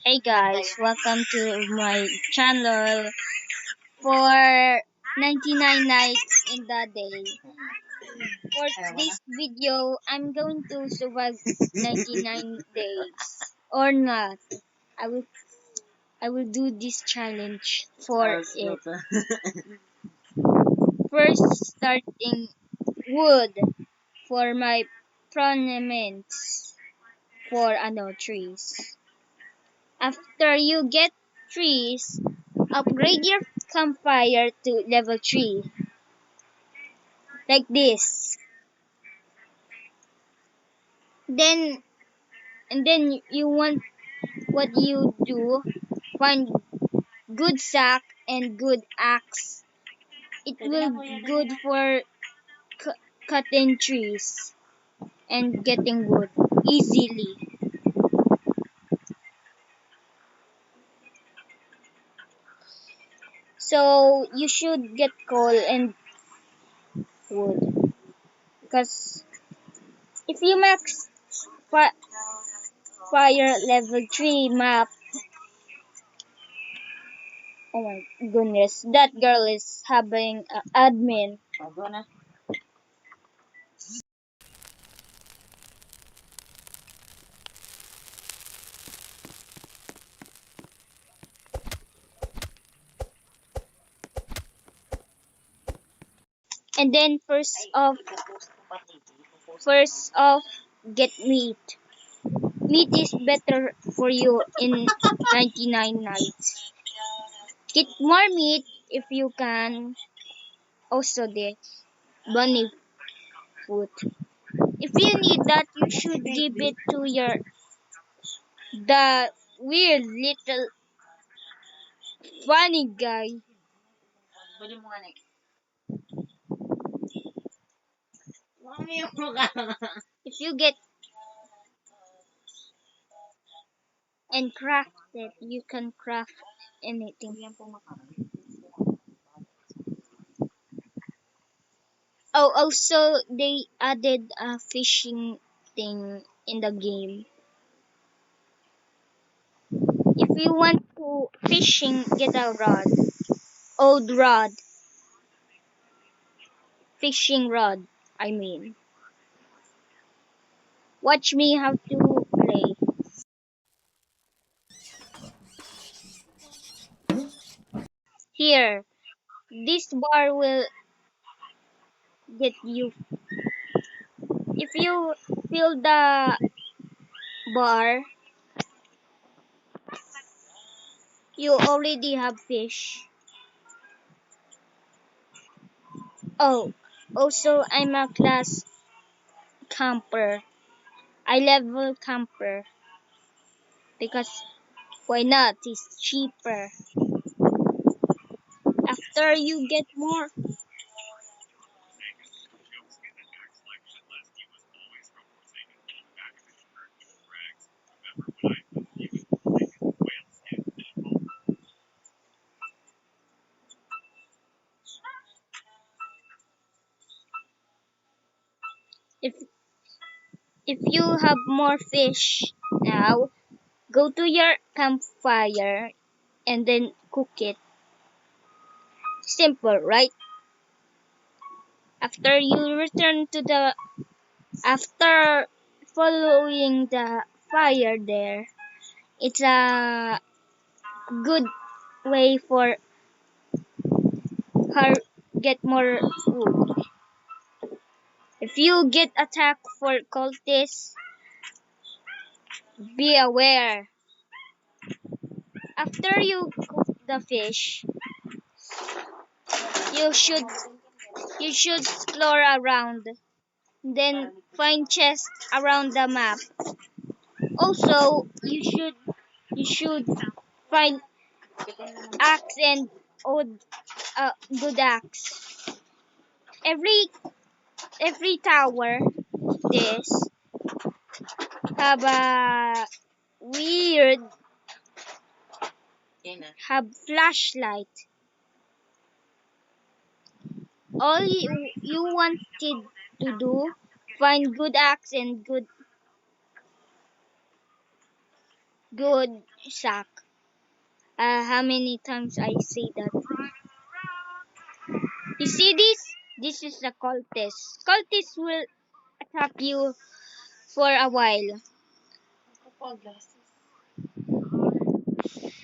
Hey guys, welcome to my channel for 99 nights in the day. For this video, I'm going to survive 99 days or not. I will I will do this challenge for it. First, starting wood for my ornaments for trees. After you get trees, upgrade your campfire to level 3 like this. Then you want what you do, find good sack and good axe. It will be good for cutting trees and getting wood easily. So you should get coal and wood because if you max fi- fire level 3 map, oh my goodness, that girl is having admin. And then first off, get meat. Meat is better for you in 99 nights. Get more meat if you can. Also the bunny food. If you need that, you should give it to the weird little funny guy. If you get and craft it, you can craft anything. Oh, also they added a fishing thing in the game. If you want to fishing, get a rod, old rod, fishing rod. I mean, watch me how to play. Here, this bar will get you. If you fill the bar, you already have fish. Oh, also I'm a class camper. I level camper because why not? It's cheaper. After you get more, if if you have more fish now, go to your campfire and then cook it. Simple, right? After you return to the after following the fire there, it's a good way for her get more food. If you get attacked for cultists, be aware. After you cook the fish, you should you should explore around, then find chests around the map. Also, you should find axe and old good axe. Every every tower this have a weird have flashlight. All you wanted to do, find good axe and good good sack. How many times I say that? You see this? This is a cultist. Cultist will attack you for a while.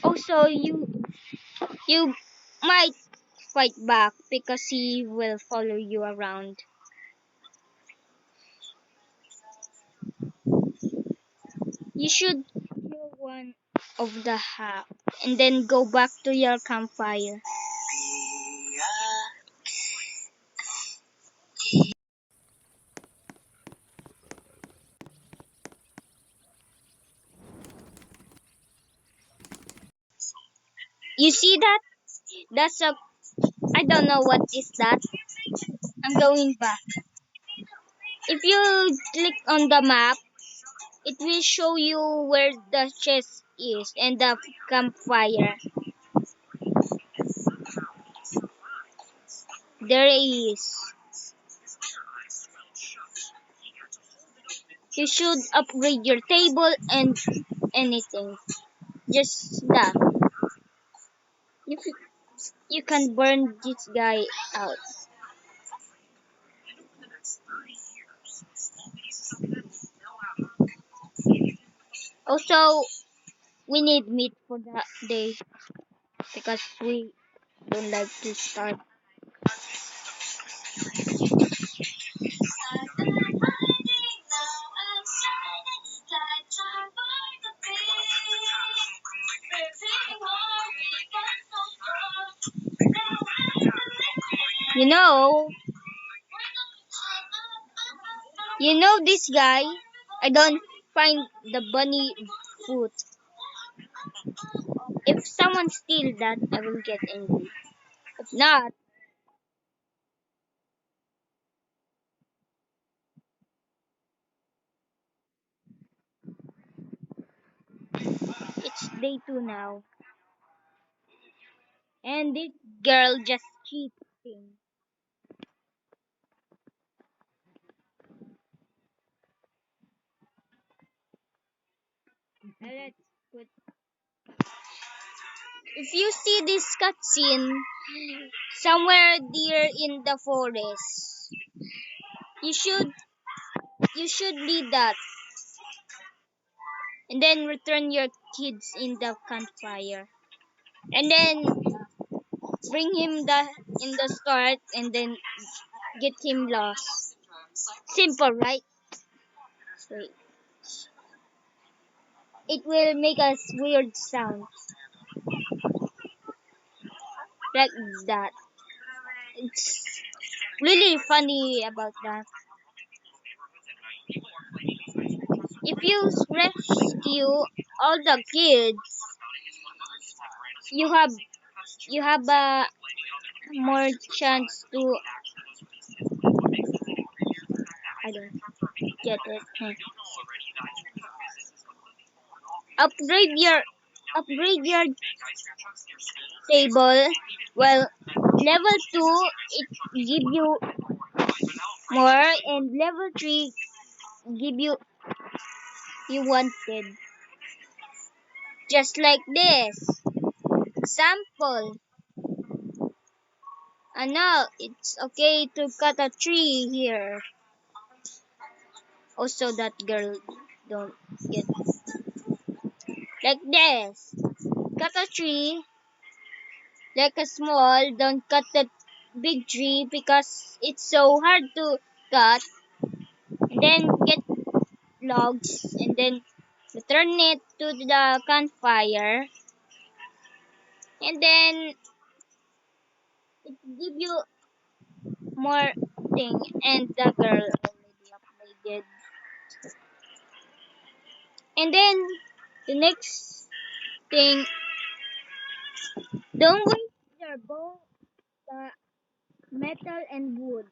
Also, you might fight back because he will follow you around. You should kill one of the half and then go back to your campfire. You see that? That's a I don't know what is that. I'm going back. If you click on the map, it will show you where the chest is and the campfire. There it is. You should upgrade your table and anything. Just that. If you can burn this guy out. Also, we need meat for that day because we don't like to starve. You know, you know this guy. I don't find the bunny food. If someone steals that, I will get angry. If not, it's day 2 now. And this girl just cheating. Let's put. If you see this cutscene somewhere there in the forest, you should you should lead that and then return your kids in the campfire. And then bring him in the start and then get him lost. Simple, right? So it will make us weird sounds like that. It's really funny about that. If you rescue all the kids, you have a more chance to I don't get it. Upgrade your upgrade your table. Well, level 2 it give you more and level 3 give you wanted. Just like this. Example. And now it's okay to cut a tree here. Also that girl don't get like this. Cut a tree like a small, don't cut the big tree because it's so hard to cut. And then get logs and then return it to the campfire. And then it give you more thing and the girl already upgraded. And then the next thing, don't waste your bow, the metal and wood.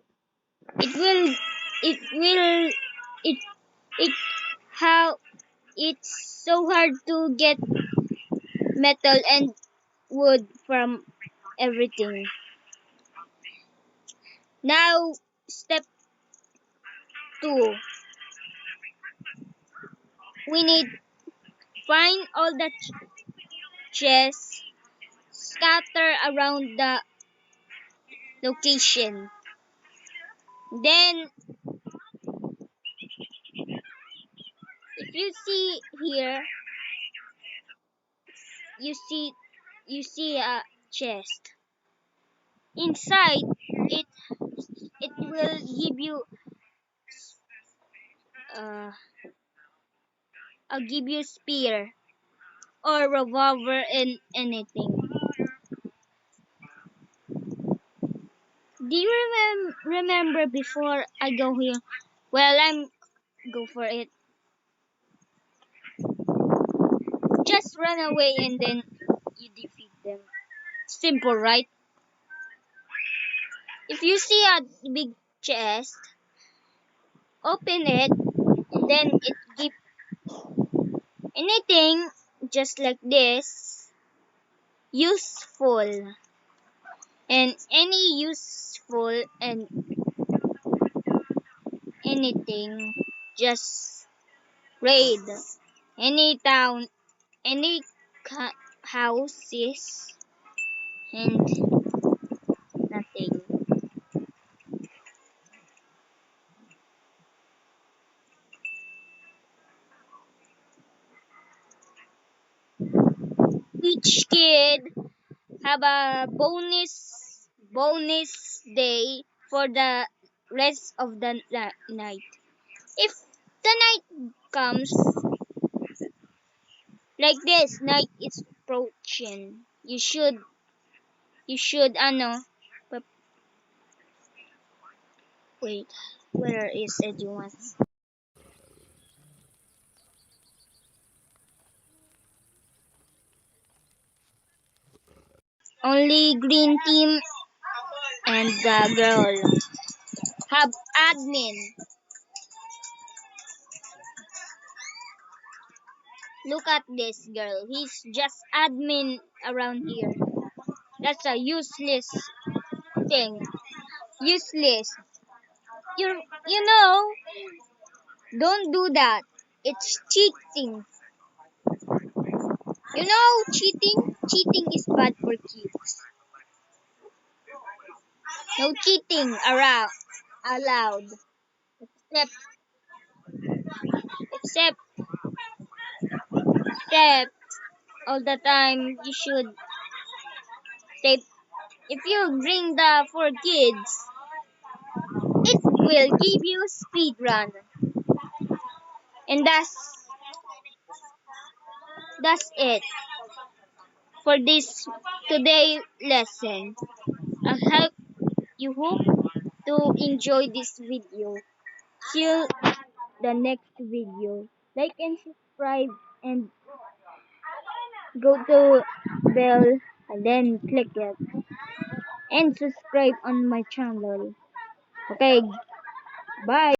It will, it, it, how, it's so hard to get metal and wood from everything. Now, step 2. We need Find all the chests scatter around the location. Then if you see here, you see you see a chest. Inside it it will give you uh spear or revolver and anything. Do you remember before I go here? Well, I'm go for it. Just run away and then you defeat them. Simple, right? If you see a big chest, open it and then it give anything just like this useful and any useful and anything just raid any town, any houses and nothing. Each kid have a bonus day for the rest of the night. If the night comes like this, night is approaching. You should but wait, where is everyone? Only green team and the girl have admin. Look at this girl. He's just admin around here. That's a useless thing. Useless. You know, don't do that. It's cheating. You know, cheating. Cheating is bad for kids. No cheating around allowed. Except except except all the time you should say if you bring the for kids, it will give you speed run. And that's it for this today lesson. I hope you hope to enjoy this video. See you the next video. Like and subscribe and go to bell and then click it and subscribe on my channel. Okay, bye.